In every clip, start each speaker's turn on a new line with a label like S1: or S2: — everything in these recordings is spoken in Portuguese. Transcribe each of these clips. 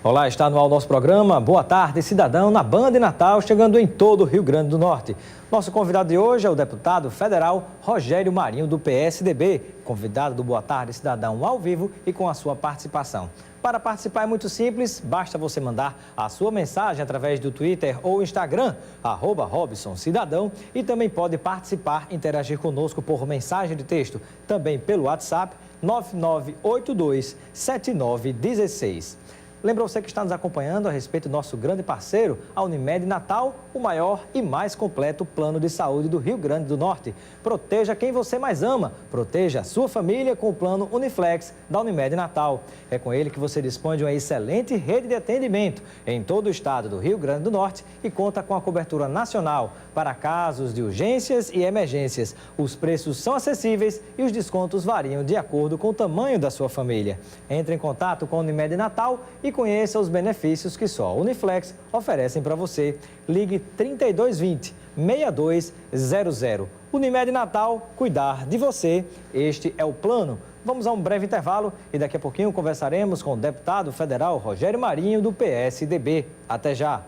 S1: Olá, está no ar o nosso programa Boa Tarde, Cidadão, na Band Natal, chegando em todo o Rio Grande do Norte. Nosso convidado de hoje é o deputado federal Rogério Marinho, do PSDB, convidado do Boa Tarde, Cidadão ao vivo e com a sua participação. Para participar é muito simples, basta você mandar a sua mensagem através do Twitter ou Instagram, @RobsonCidadão, e também pode participar, interagir conosco por mensagem de texto, também pelo WhatsApp 99827916. Lembra você que está nos acompanhando a respeito do nosso grande parceiro, a Unimed Natal, o maior e mais completo plano de saúde do Rio Grande do Norte. Proteja quem você mais ama, proteja a sua família com o plano Uniflex da Unimed Natal. É com ele que você dispõe de uma excelente rede de atendimento em todo o estado do Rio Grande do Norte e conta com a cobertura nacional para casos de urgências e emergências. Os preços são acessíveis e os descontos variam de acordo com o tamanho da sua família. Entre em contato com a Unimed Natal e conheça os benefícios que só a Uniflex oferecem para você. Ligue 3220-6200. Unimed Natal, cuidar de você. Este é o plano. Vamos a um breve intervalo e daqui a pouquinho conversaremos com o deputado federal Rogério Marinho, do PSDB. Até já.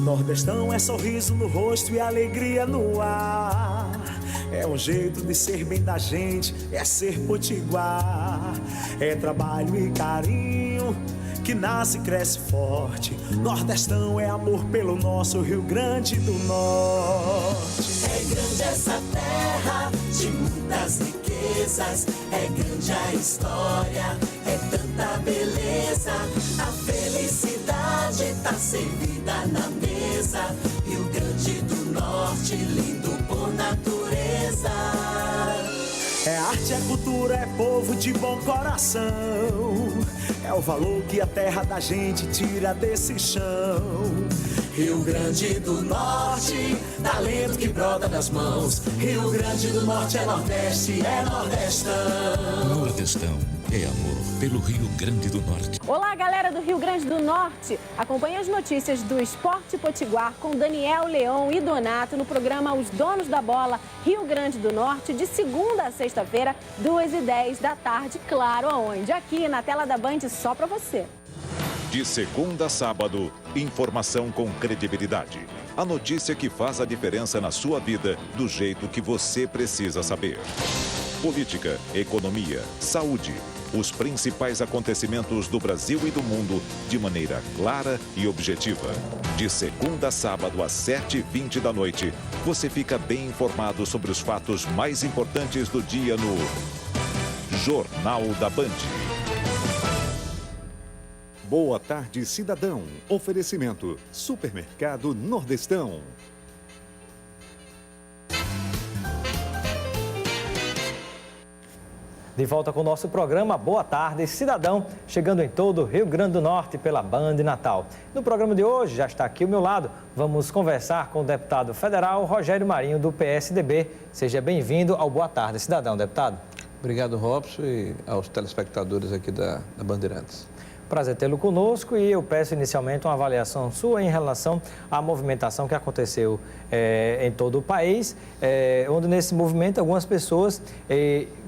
S2: Nordestão é sorriso no rosto e alegria no ar. É um jeito de ser bem da gente, é ser potiguar. É trabalho e carinho que nasce e cresce forte. Nordestão é amor pelo nosso Rio Grande do Norte.
S3: É grande essa terra de muitas riquezas. É grande a história, é tanta beleza. A felicidade tá servida na mesa. Rio Grande do Norte, lindo por natureza.
S2: É arte, é cultura, é povo de bom coração. É o valor que a terra da gente tira desse chão.
S3: Rio Grande do Norte, talento que brota das mãos. Rio Grande do Norte é Nordeste, é Nordestão.
S4: Nordestão é amor pelo Rio Grande do Norte.
S5: Olá, galera do Rio Grande do Norte. Acompanhe as notícias do Esporte Potiguar com Daniel Leão e Donato no programa Os Donos da Bola Rio Grande do Norte, de segunda a sexta-feira, 2h10 da tarde. Claro, aonde? Aqui na tela da Band, só pra você.
S6: De segunda a sábado, informação com credibilidade. A notícia que faz a diferença na sua vida do jeito que você precisa saber. Política, economia, saúde. Os principais acontecimentos do Brasil e do mundo de maneira clara e objetiva. De segunda a sábado às 7h20 da noite, você fica bem informado sobre os fatos mais importantes do dia no Jornal da Band.
S7: Boa tarde, cidadão. Oferecimento: Supermercado Nordestão.
S1: De volta com o nosso programa Boa Tarde, Cidadão, chegando em todo o Rio Grande do Norte pela Band Natal. No programa de hoje, já está aqui ao meu lado, vamos conversar com o deputado federal Rogério Marinho, do PSDB. Seja bem-vindo ao Boa Tarde, Cidadão, deputado.
S8: Obrigado, Robson, e aos telespectadores aqui da Bandeirantes.
S1: Prazer tê-lo conosco e eu peço inicialmente uma avaliação sua em relação à movimentação que aconteceu em todo o país, onde nesse movimento algumas pessoas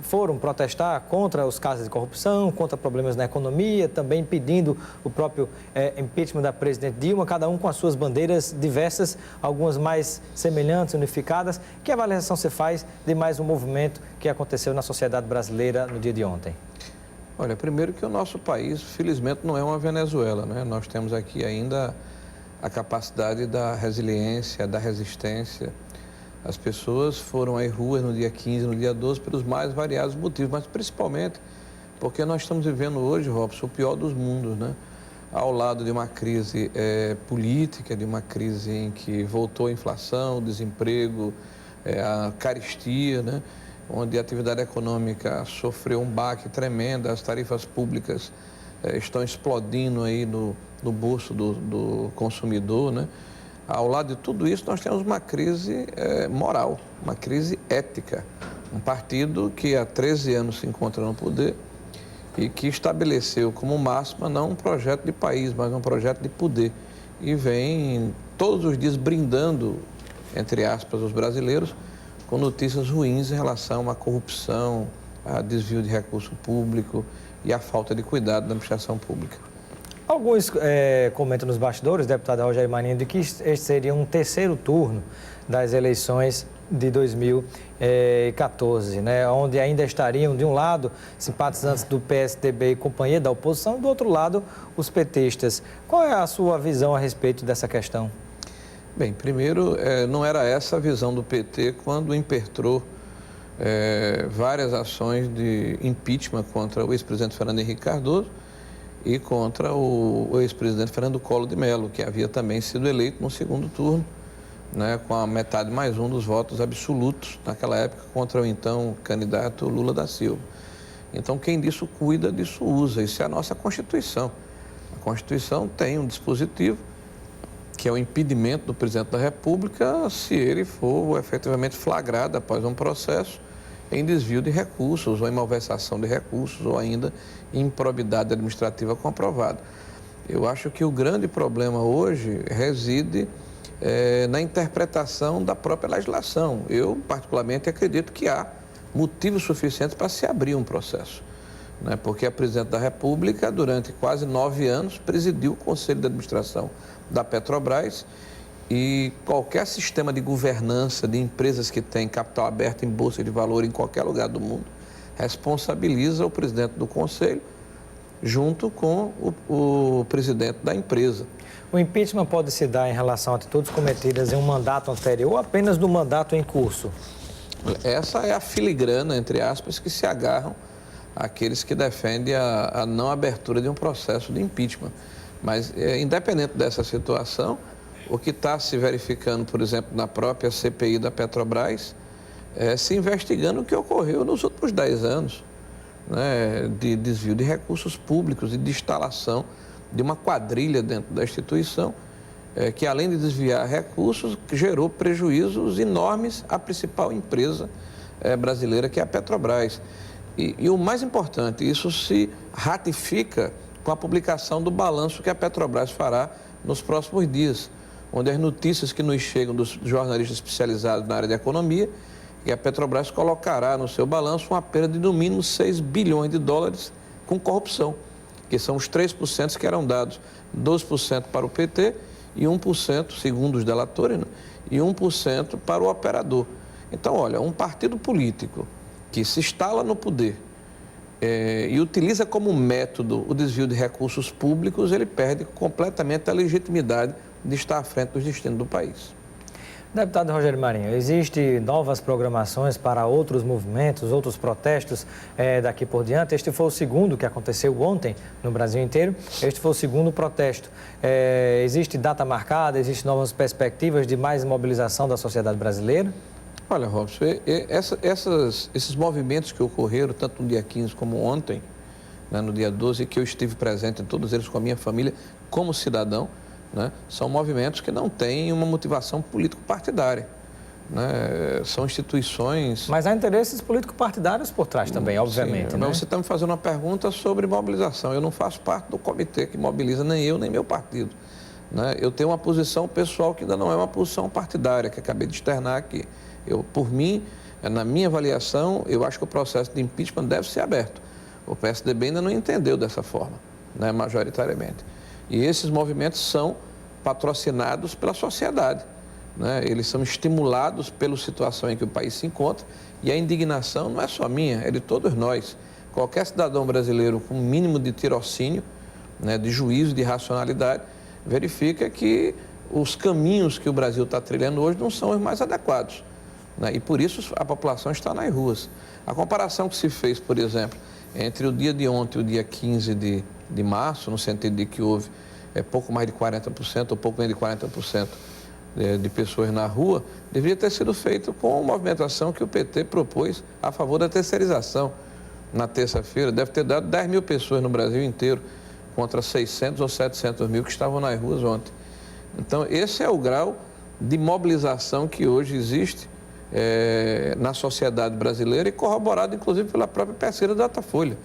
S1: foram protestar contra os casos de corrupção, contra problemas na economia, também pedindo o próprio impeachment da presidente Dilma, cada um com as suas bandeiras diversas, algumas mais semelhantes, unificadas. Que avaliação você faz de mais um movimento que aconteceu na sociedade brasileira no dia de ontem?
S8: Olha, primeiro que o nosso país, felizmente, não é uma Venezuela, né? Nós temos aqui ainda a capacidade da resiliência, da resistência. As pessoas foram às ruas no dia 15, no dia 12, pelos mais variados motivos, mas principalmente porque nós estamos vivendo hoje, Robson, o pior dos mundos, né? Ao lado de uma crise política, de uma crise em que voltou a inflação, o desemprego, a carestia, né? Onde a atividade econômica sofreu um baque tremendo, as tarifas públicas estão explodindo aí no bolso do consumidor, né? Ao lado de tudo isso, nós temos uma crise moral, uma crise ética. Um partido que há 13 anos se encontra no poder e que estabeleceu como máxima não um projeto de país, mas um projeto de poder. E vem todos os dias brindando, entre aspas, os brasileiros, com notícias ruins em relação à corrupção, a desvio de recurso público e a falta de cuidado da administração pública.
S1: Alguns comentam nos bastidores, deputado Rogério Marinho, de que este seria um terceiro turno das eleições de 2014, né? Onde ainda estariam, de um lado, simpatizantes do PSDB e companhia da oposição, do outro lado, os petistas. Qual é a sua visão a respeito dessa questão?
S8: Bem, primeiro, não era essa a visão do PT quando impetrou várias ações de impeachment contra o ex-presidente Fernando Henrique Cardoso e contra o ex-presidente Fernando Collor de Mello, que havia também sido eleito no segundo turno, né, com a metade mais um dos votos absolutos naquela época contra o então candidato Lula da Silva. Então, quem disso cuida, disso usa. Isso é a nossa Constituição. A Constituição tem um dispositivo que é o impedimento do presidente da República se ele for efetivamente flagrado após um processo em desvio de recursos, ou em malversação de recursos, ou ainda em improbidade administrativa comprovada. Eu acho que o grande problema hoje reside na interpretação da própria legislação. Eu, particularmente, acredito que há motivos suficientes para se abrir um processo, né? Porque a presidente da República, durante quase 9 anos, presidiu o Conselho de Administração da Petrobras e qualquer sistema de governança de empresas que têm capital aberto em bolsa de valor em qualquer lugar do mundo responsabiliza o presidente do Conselho junto com o presidente da empresa.
S1: O impeachment pode se dar em relação a atitudes cometidas em um mandato anterior ou apenas do mandato em curso?
S8: Essa é a filigrana, entre aspas, que se agarram àqueles que defendem a não abertura de um processo de impeachment. Mas, independente dessa situação, o que está se verificando, por exemplo, na própria CPI da Petrobras, se investigando o que ocorreu nos últimos 10 anos, né, de desvio de recursos públicos e de instalação de uma quadrilha dentro da instituição, que além de desviar recursos, gerou prejuízos enormes à principal empresa brasileira, que é a Petrobras. E o mais importante, isso se ratifica com a publicação do balanço que a Petrobras fará nos próximos dias, onde as notícias que nos chegam dos jornalistas especializados na área de economia, que a Petrobras colocará no seu balanço uma perda de no mínimo 6 bilhões de dólares com corrupção, que são os 3% que eram dados, 12% para o PT e 1%, segundo os delatores, né? E 1% para o operador. Então, olha, um partido político que se instala no poder e utiliza como método o desvio de recursos públicos, ele perde completamente a legitimidade de estar à frente dos destinos do país.
S1: Deputado Rogério Marinho, existem novas programações para outros movimentos, outros protestos daqui por diante? Este foi o segundo que aconteceu ontem no Brasil inteiro. Este foi o segundo protesto. Existe data marcada, existem novas perspectivas de mais mobilização da sociedade brasileira?
S8: Olha, Robson, esses movimentos que ocorreram, tanto no dia 15 como ontem, né, no dia 12, que eu estive presente em todos eles com a minha família, como cidadão, né, são movimentos que não têm uma motivação político-partidária, né, são instituições...
S1: Mas há interesses político-partidários por trás também, obviamente.
S8: Sim,
S1: né?
S8: Mas você está me fazendo uma pergunta sobre mobilização. Eu não faço parte do comitê que mobiliza, nem eu, nem meu partido, né? Eu tenho uma posição pessoal que ainda não é uma posição partidária, que acabei de externar aqui. Por mim, na minha avaliação, eu acho que o processo de impeachment deve ser aberto. O PSDB ainda não entendeu dessa forma, né, majoritariamente. E esses movimentos são patrocinados pela sociedade, né? Eles são estimulados pela situação em que o país se encontra e a indignação não é só minha, é de todos nós. Qualquer cidadão brasileiro com um mínimo de tirocínio, né, de juízo, de racionalidade, verifica que os caminhos que o Brasil está trilhando hoje não são os mais adequados, né? E por isso a população está nas ruas. A comparação que se fez, por exemplo, entre o dia de ontem e o dia 15 de março, no sentido de que houve pouco mais de 40%, ou pouco menos de 40% de pessoas na rua, deveria ter sido feito com a movimentação que o PT propôs a favor da terceirização. Na terça-feira, deve ter dado 10 mil pessoas no Brasil inteiro, contra 600 ou 700 mil que estavam nas ruas ontem. Então, esse é o grau de mobilização que hoje existe na sociedade brasileira e corroborado, inclusive, pela própria pesquisa da Datafolha.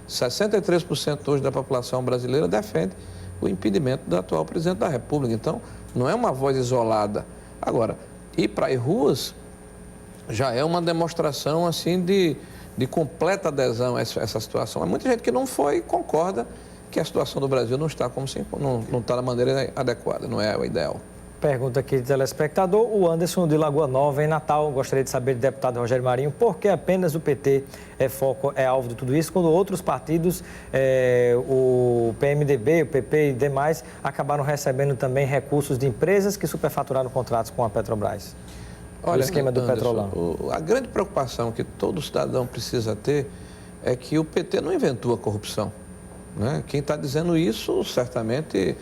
S8: 63% hoje da população brasileira defende o impedimento do atual presidente da República. Então, não é uma voz isolada. Agora, ir para as ruas já é uma demonstração assim de completa adesão a essa situação. Há muita gente que não foi e concorda que a situação do Brasil não está não está da maneira adequada, não é o ideal.
S1: Pergunta aqui de telespectador, o Anderson de Lagoa Nova, em Natal. Gostaria de saber do deputado Rogério Marinho por que apenas o PT é alvo de tudo isso, quando outros partidos, o PMDB, o PP e demais, acabaram recebendo também recursos de empresas que superfaturaram contratos com a Petrobras. Olha, o esquema do Petrolão.
S8: A grande preocupação que todo cidadão precisa ter é que o PT não inventou a corrupção, né? Quem está dizendo isso, certamente...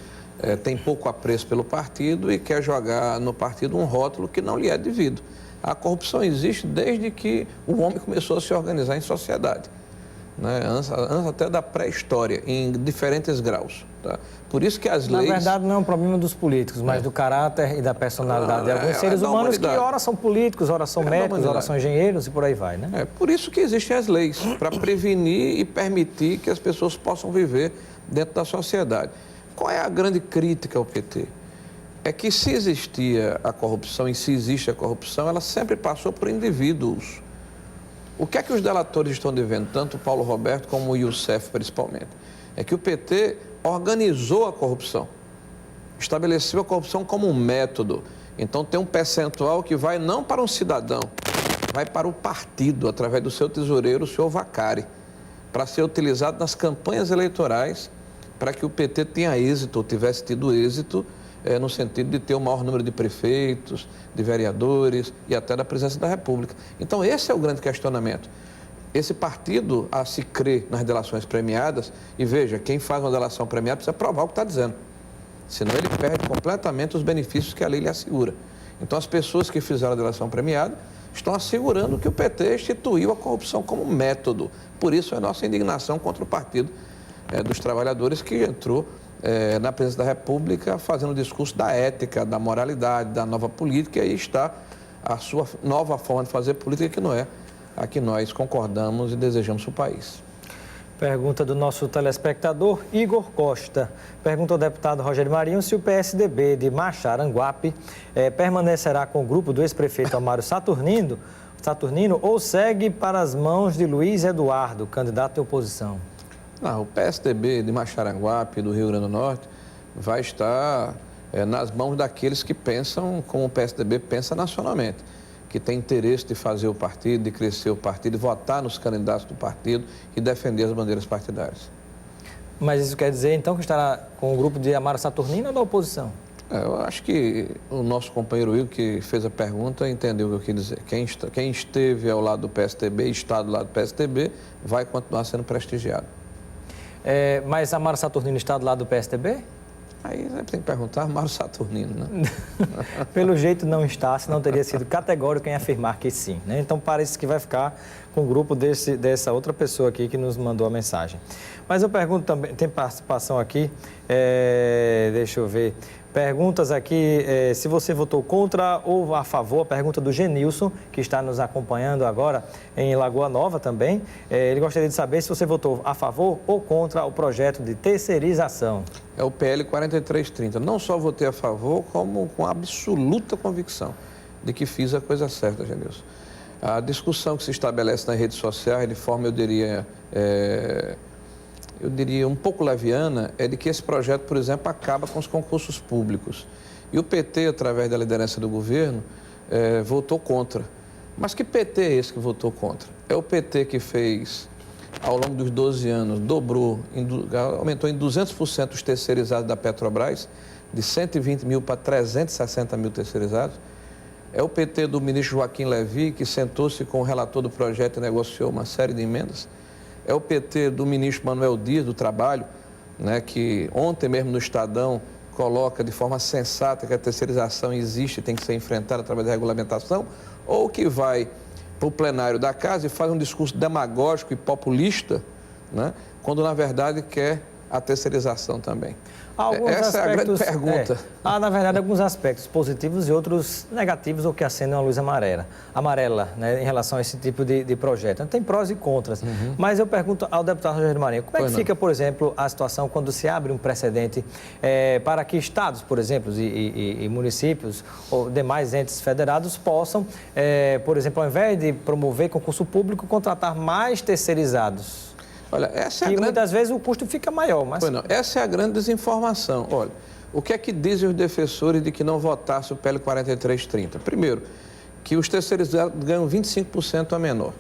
S8: tem pouco apreço pelo partido e quer jogar no partido um rótulo que não lhe é devido. A corrupção existe desde que o homem começou a se organizar em sociedade, né? Antes até da pré-história, em diferentes graus. Tá? Por isso que as leis...
S1: Na verdade, não é um problema dos políticos, mas do caráter e da personalidade de alguns seres humanos que ora são políticos, ora são médicos, ora são engenheiros e por aí vai, né?
S8: É por isso que existem as leis, para prevenir e permitir que as pessoas possam viver dentro da sociedade. Qual é a grande crítica ao PT? É que se existia a corrupção e se existe a corrupção, ela sempre passou por indivíduos. O que é que os delatores estão devendo, tanto o Paulo Roberto como o Youssef principalmente? É que o PT organizou a corrupção, estabeleceu a corrupção como um método. Então tem um percentual que vai não para um cidadão, vai para o partido, através do seu tesoureiro, o senhor Vacari, para ser utilizado nas campanhas eleitorais, para que o PT tenha êxito, ou tivesse tido êxito, no sentido de ter o maior número de prefeitos, de vereadores e até da presidência da República. Então, esse é o grande questionamento. Esse partido, a se crer nas delações premiadas, e veja, quem faz uma delação premiada precisa provar o que está dizendo. Senão ele perde completamente os benefícios que a lei lhe assegura. Então, as pessoas que fizeram a delação premiada estão assegurando que o PT instituiu a corrupção como método. Por isso, é a nossa indignação contra o Partido dos Trabalhadores, que entrou na presidência da República fazendo o discurso da ética, da moralidade, da nova política, e aí está a sua nova forma de fazer política, que não é a que nós concordamos e desejamos para o país.
S1: Pergunta do nosso telespectador Igor Costa. Pergunta ao deputado Rogério Marinho se o PSDB de Maxaranguape permanecerá com o grupo do ex-prefeito Amário Saturnino ou segue para as mãos de Luiz Eduardo, candidato de oposição.
S8: Não, o PSDB de Maxaranguape, do Rio Grande do Norte, vai estar nas mãos daqueles que pensam como o PSDB pensa nacionalmente, que tem interesse de fazer o partido, de crescer o partido, de votar nos candidatos do partido e defender as bandeiras partidárias.
S1: Mas isso quer dizer, então, que estará com o grupo de Amário Saturnino ou da oposição?
S8: Eu acho que o nosso companheiro Igor, que fez a pergunta, entendeu o que eu quis dizer. Quem esteve ao lado do PSDB e está do lado do PSDB vai continuar sendo prestigiado.
S1: Mas Amário Saturnino está do lado do PSDB?
S8: Aí tem que perguntar Amário Saturnino, né?
S1: Pelo jeito não está, senão teria sido categórico em afirmar que sim, né? Então parece que vai ficar com o grupo dessa outra pessoa aqui que nos mandou a mensagem. Mas eu pergunto também, tem participação aqui, deixa eu ver... Perguntas aqui, se você votou contra ou a favor, a pergunta do Genilson, que está nos acompanhando agora em Lagoa Nova também. Ele gostaria de saber se você votou a favor ou contra o projeto de terceirização.
S8: É o PL 4330. Não só votei a favor, como com absoluta convicção de que fiz a coisa certa, Genilson. A discussão que se estabelece nas redes sociais, de forma, eu diria um pouco leviana, é de que esse projeto, por exemplo, acaba com os concursos públicos. E o PT, através da liderança do governo, votou contra. Mas que PT é esse que votou contra? É o PT que fez, ao longo dos 12 anos, aumentou em 200% os terceirizados da Petrobras, de 120 mil para 360 mil terceirizados. É o PT do ministro Joaquim Levy, que sentou-se com o relator do projeto e negociou uma série de emendas. É o PT do ministro Manuel Dias, do Trabalho, né, que ontem mesmo no Estadão coloca de forma sensata que a terceirização existe e tem que ser enfrentada através da regulamentação, ou que vai para o plenário da casa e faz um discurso demagógico e populista, né, quando na verdade quer a terceirização também?
S1: Essa
S8: é a grande pergunta.
S1: Há, na verdade, alguns aspectos positivos e outros negativos, ou que acendem uma luz amarela, né, em relação a esse tipo de projeto. Tem prós e contras. Mas eu pergunto ao deputado Rogério Marinho, como é que fica, por exemplo, a situação quando se abre um precedente para que estados, por exemplo, e municípios ou demais entes federados possam, por exemplo, ao invés de promover concurso público, contratar mais terceirizados?
S8: Olha, essa é a grande...
S1: muitas vezes o custo fica maior. Mas...
S8: essa é a grande desinformação. Olha, o que é que dizem os defensores de que não votasse o PL 4330? Primeiro, que os terceirizados ganham 25% a menor.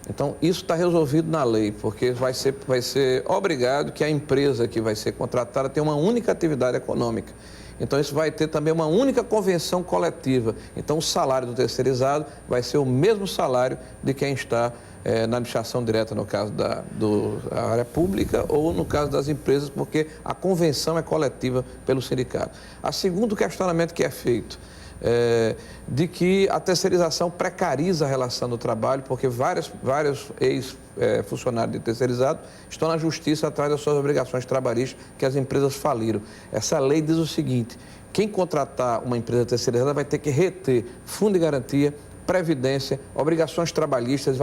S8: Então, isso está resolvido na lei, porque vai ser obrigado que a empresa que vai ser contratada tenha uma única atividade econômica. Então, isso vai ter também uma única convenção coletiva. Então, o salário do terceirizado vai ser o mesmo salário de quem está na administração direta, no caso da área pública, ou no caso das empresas, porque a convenção é coletiva pelo sindicato. O segundo questionamento que é feito de que a terceirização precariza a relação do trabalho, porque vários ex-funcionários de terceirizado estão na justiça atrás das suas obrigações trabalhistas que as empresas faliram. Essa lei diz o seguinte: quem contratar uma empresa terceirizada vai ter que reter fundo de garantia, previdência, obrigações trabalhistas,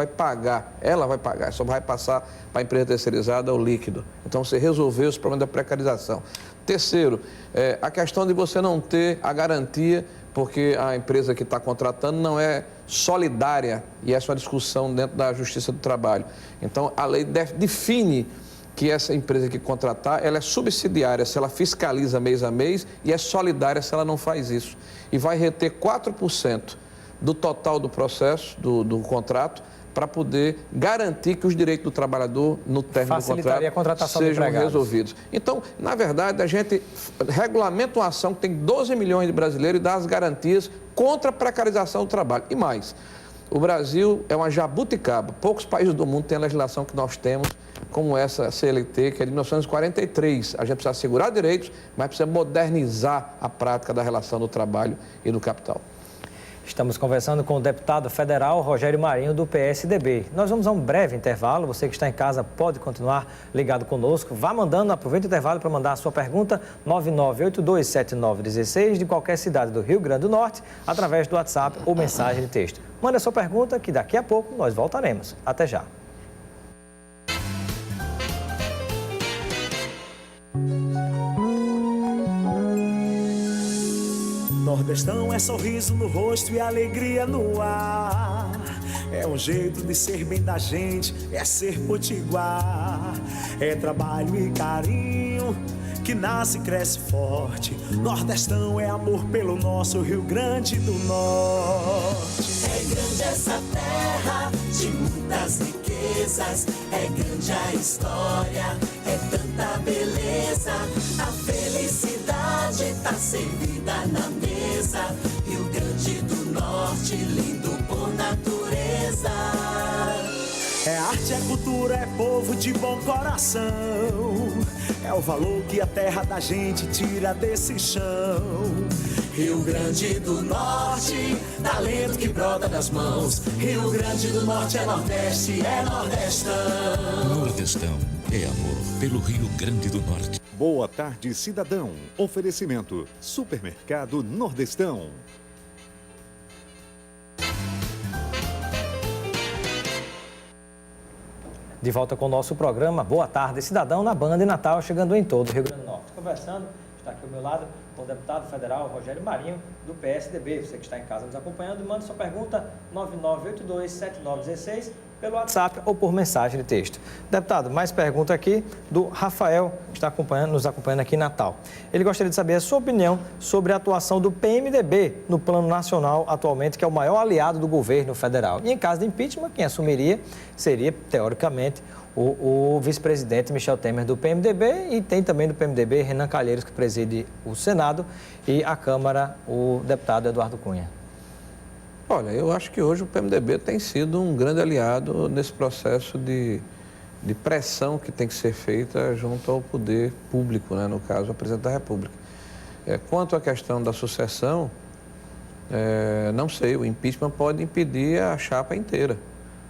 S8: ela vai pagar, só vai passar para a empresa terceirizada o líquido. Então, você resolveu os problemas da precarização. Terceiro, a questão de você não ter a garantia, porque a empresa que está contratando não é solidária, e essa é uma discussão dentro da Justiça do Trabalho. Então, a lei define que essa empresa que contratar, ela é subsidiária se ela fiscaliza mês a mês e é solidária se ela não faz isso. E vai reter 4% do total do processo, do contrato, para poder garantir que os direitos do trabalhador no término do contrato sejam resolvidos. Então, na verdade, a gente regulamenta uma ação que tem 12 milhões de brasileiros e dá as garantias contra a precarização do trabalho. E mais, o Brasil é uma jabuticaba. Poucos países do mundo têm a legislação que nós temos, como essa CLT, que é de 1943. A gente precisa assegurar direitos, mas precisa modernizar a prática da relação do trabalho e do capital.
S1: Estamos conversando com o deputado federal Rogério Marinho, do PSDB. Nós vamos a um breve intervalo. Você que está em casa pode continuar ligado conosco. Vá mandando, aproveite o intervalo para mandar a sua pergunta, 99827916, de qualquer cidade do Rio Grande do Norte, através do WhatsApp ou mensagem de texto. Mande a sua pergunta, que daqui a pouco nós voltaremos. Até já.
S2: Nordestão é sorriso no rosto e alegria no ar. É um jeito de ser bem da gente, é ser potiguar. É trabalho e carinho que nasce e cresce forte. Nordestão é amor pelo nosso Rio Grande do Norte.
S3: É grande essa terra de muitas riquezas. É grande a história, é tanta beleza. A felicidade tá servida na mesa. Rio Grande do Norte, lindo por natureza.
S2: É arte, é cultura, é povo de bom coração. É o valor que a terra da gente tira desse chão.
S3: Rio Grande do Norte, talento que brota das mãos. Rio Grande do Norte é Nordeste, é Nordestão.
S4: Nordestão é amor pelo Rio Grande do Norte.
S7: Boa tarde, cidadão. Oferecimento: Supermercado Nordestão.
S1: De volta com o nosso programa Boa Tarde, Cidadão, na Banda e Natal, chegando em todo o Rio Grande do Norte. Conversando, está aqui ao meu lado com o deputado federal Rogério Marinho, do PSDB. Você que está em casa nos acompanhando, mande sua pergunta 99827916 pelo WhatsApp ou por mensagem de texto. Deputado, mais pergunta aqui do Rafael, que está nos acompanhando aqui em Natal. Ele gostaria de saber a sua opinião sobre a atuação do PMDB no Plano Nacional atualmente, que é o maior aliado do governo federal. E em caso de impeachment, quem assumiria seria, teoricamente, o vice-presidente Michel Temer do PMDB, e tem também do PMDB Renan Calheiros, que preside o Senado, e a Câmara, o deputado Eduardo Cunha.
S8: Olha, eu acho que hoje o PMDB tem sido um grande aliado nesse processo de pressão que tem que ser feita junto ao poder público, né? No caso, ao presidente da República. Quanto à questão da sucessão, não sei, o impeachment pode impedir a chapa inteira.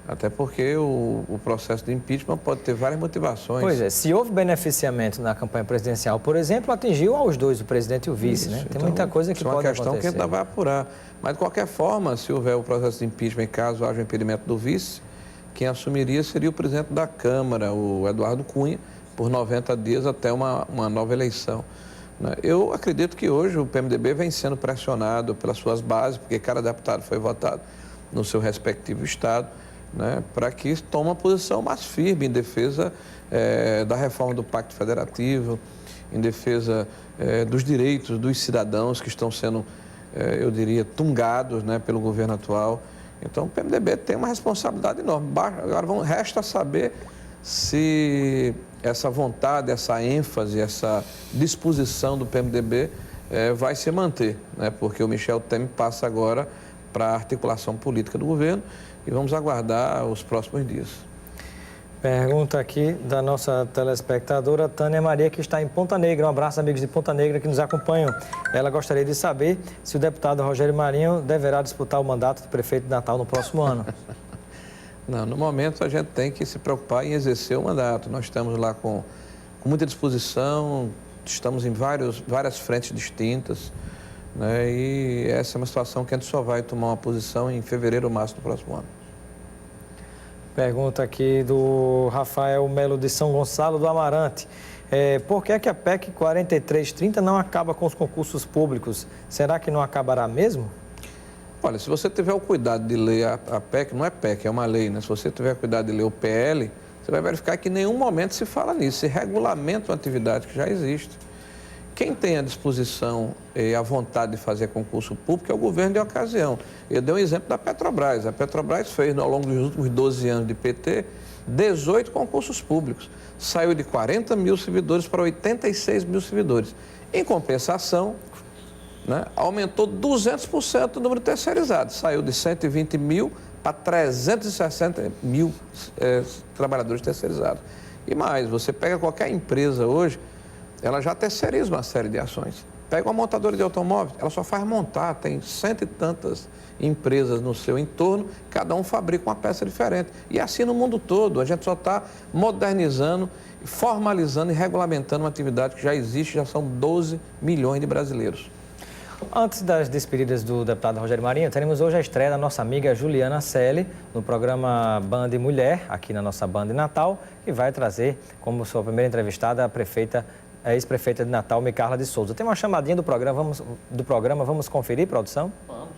S8: Até porque o processo de impeachment pode ter várias motivações.
S1: Pois é, se houve beneficiamento na campanha presidencial, por exemplo, atingiu aos dois, o presidente e o vice, né? Tem
S8: então,
S1: muita coisa que pode acontecer.
S8: É uma questão que ainda vai apurar. Mas, de qualquer forma, se houver o processo de impeachment e caso haja o impedimento do vice, quem assumiria seria o presidente da Câmara, o Eduardo Cunha, por 90 dias até uma nova eleição. Eu acredito que hoje o PMDB vem sendo pressionado pelas suas bases, porque cada deputado foi votado no seu respectivo estado, né, para que tome uma posição mais firme em defesa da reforma do Pacto Federativo, em defesa dos direitos dos cidadãos que estão sendo, eu diria, tungados, né, pelo governo atual. Então, o PMDB tem uma responsabilidade enorme. Agora, resta saber se essa vontade, essa ênfase, essa disposição do PMDB vai se manter, né, porque o Michel Temer passa agora para a articulação política do governo e vamos aguardar os próximos dias.
S1: Pergunta aqui da nossa telespectadora Tânia Maria, que está em Ponta Negra. Um abraço, amigos de Ponta Negra que nos acompanham. Ela gostaria de saber se o deputado Rogério Marinho deverá disputar o mandato de prefeito de Natal no próximo ano.
S8: Não, no momento a gente tem que se preocupar em exercer o mandato. Nós estamos lá com muita disposição, estamos em várias frentes distintas, né? E essa é uma situação que a gente só vai tomar uma posição em fevereiro ou março do próximo ano.
S1: Pergunta aqui do Rafael Melo de São Gonçalo do Amarante. Por que a PEC 4330 não acaba com os concursos públicos? Será que não acabará mesmo?
S8: Olha, se você tiver o cuidado de ler a PEC, não é PEC, é uma lei, né? Se você tiver cuidado de ler o PL, você vai verificar que em nenhum momento se fala nisso, se regulamenta uma atividade que já existe. Quem tem a disposição e a vontade de fazer concurso público é o governo de ocasião. Eu dei um exemplo da Petrobras. A Petrobras fez, ao longo dos últimos 12 anos de PT, 18 concursos públicos. Saiu de 40 mil servidores para 86 mil servidores. Em compensação, né, aumentou 200% o número de terceirizados. Saiu de 120 mil para 360 mil trabalhadores terceirizados. E mais, você pega qualquer empresa hoje, ela já terceiriza uma série de ações. Pega uma montadora de automóveis, ela só faz montar, tem 100 e tantas empresas no seu entorno, cada um fabrica uma peça diferente. E assim no mundo todo, a gente só está modernizando, formalizando e regulamentando uma atividade que já existe, já são 12 milhões de brasileiros.
S1: Antes das despedidas do deputado Rogério Marinho, teremos hoje a estreia da nossa amiga Juliana Selle no programa Band Mulher, aqui na nossa Band Natal, e vai trazer como sua primeira entrevistada a ex-prefeita de Natal, Micarla de Souza. Tem uma chamadinha do programa, vamos conferir, produção?
S9: Vamos.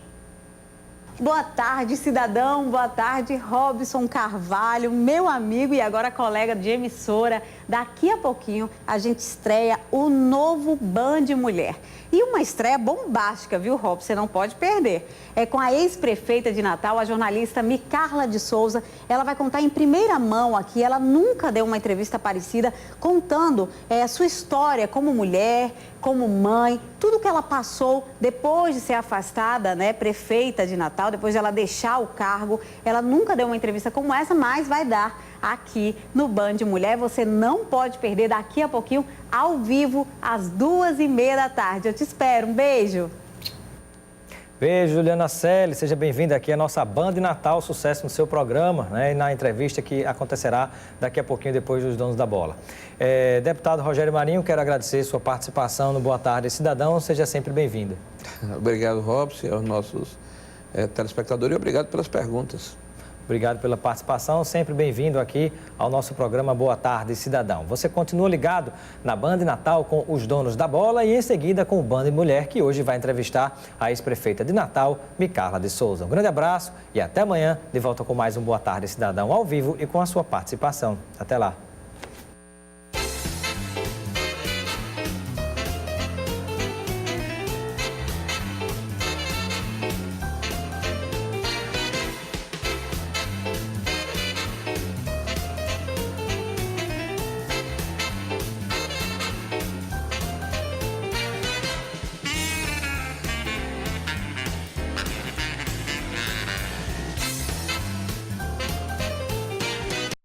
S9: Boa tarde, cidadão. Boa tarde, Robson Carvalho, meu amigo e agora colega de emissora. Daqui a pouquinho a gente estreia o novo Band Mulher. E uma estreia bombástica, viu, Robson? Você não pode perder. É com a ex-prefeita de Natal, a jornalista Micarla de Souza. Ela vai contar em primeira mão aqui, ela nunca deu uma entrevista parecida, contando a sua história como mulher, como mãe, tudo que ela passou depois de ser afastada, né, prefeita de Natal, depois de ela deixar o cargo. Ela nunca deu uma entrevista como essa, mas vai dar aqui no Band Mulher. Você não pode perder daqui a pouquinho, ao vivo, às 2h30 da tarde. Eu te espero. Um beijo.
S1: Beijo, Juliana Selle. Seja bem-vinda aqui à nossa Band Natal. Sucesso no seu programa, né, e na entrevista que acontecerá daqui a pouquinho, depois dos Donos da Bola. Deputado Rogério Marinho, quero agradecer sua participação no Boa Tarde, Cidadão. Seja sempre bem-vindo.
S8: Obrigado, Robson, aos nossos telespectadores, e obrigado pelas perguntas.
S1: Obrigado pela participação, sempre bem-vindo aqui ao nosso programa Boa Tarde, Cidadão. Você continua ligado na Band Natal com os Donos da Bola e em seguida com o Band Mulher, que hoje vai entrevistar a ex-prefeita de Natal, Micarla de Souza. Um grande abraço e até amanhã, de volta com mais um Boa Tarde, Cidadão ao vivo e com a sua participação. Até lá.